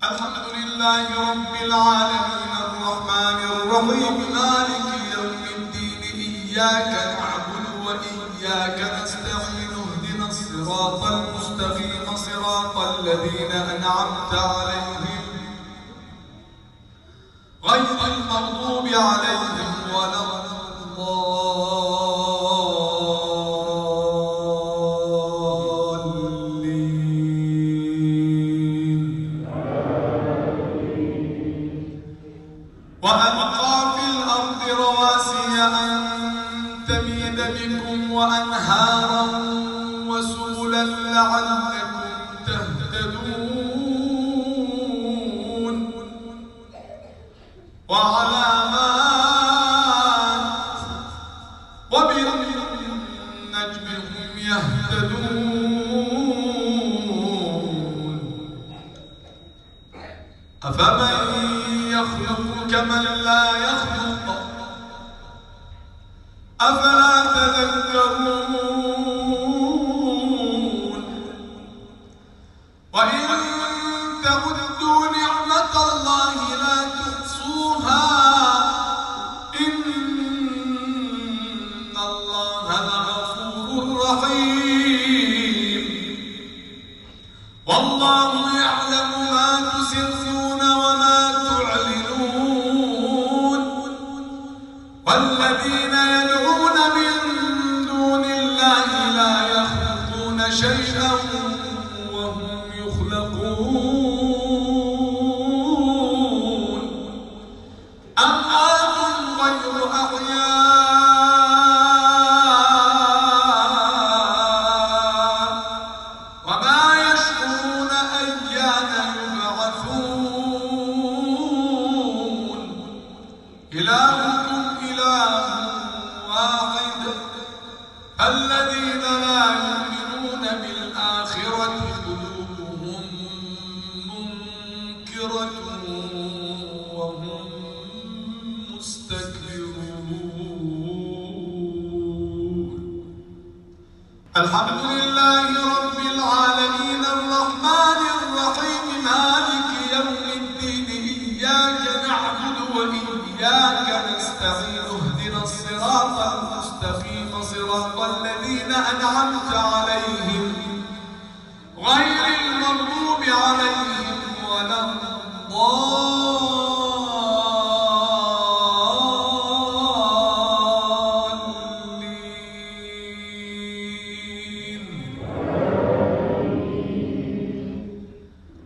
الحمد لله رب العالمين الرحمن الرحيم مالك يوم الدين إياك نعبد وإياك نستعين اهدنا الصراط المستقيم صراط الذين أنعمت عليهم غير المغضوب عليهم ولا الضالين. وألقى في الأرض رواسي أن تميد بكم وأنهارا وسبلا لعلكم تهتدون وعلامات وبالنجم هم يهتدون أفمن يخلق كمن لا يخلق أفلا تذكرون وإن تعدوا نعمة الله لا تحصوها إن الله لغفور رحيم والله يعلم ما تسرون وما تعلنون والذين يدعون من دون الله لا يخلقون شيئا وهم يخلقون أموات غير أحياء وما يشعرون أيان يبعثون إلهكم إله واحد الذين لا يؤمنون بالآخرة قلوبهم منكرة وهم مستكبرون. الحمد لله رب العالمين الرحمن الرحيم مالك يوم الدين إياك نعبد وإياك نستعين اهدنا الصراط المستقيم صراط الذين أنعمت عليهم غير المغضوب عليهم ولا الضالين.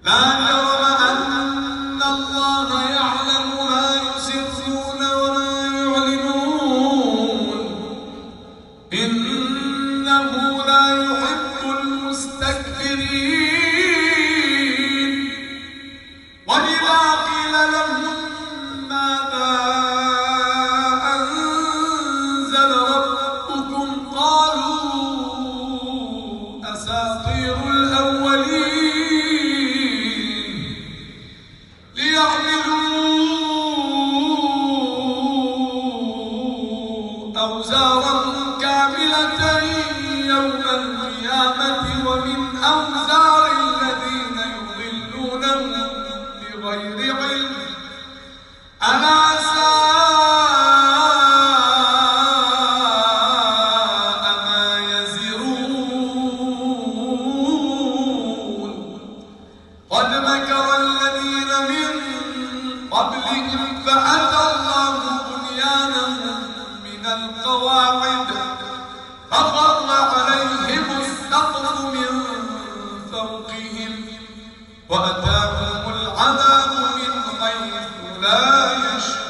لا جرم أن الله يعلم ما يسرون وما يعلنون إنه لا يحب المستكبرين. وإذا قيل لهم ماذا أنزل ربكم قالوا أساطير الأولين ليحملوا أوزارهم كاملة يوم القيامة ومن أوزار الذين يضلونهم بغير علم ألا ساء ما يزرون. قد مكر الذين من قبلهم فأتى الله بنيانهم من القواعد فخر عليهم السقف من فوقهم وأتاهم العذاب من حيث لا يشعرون.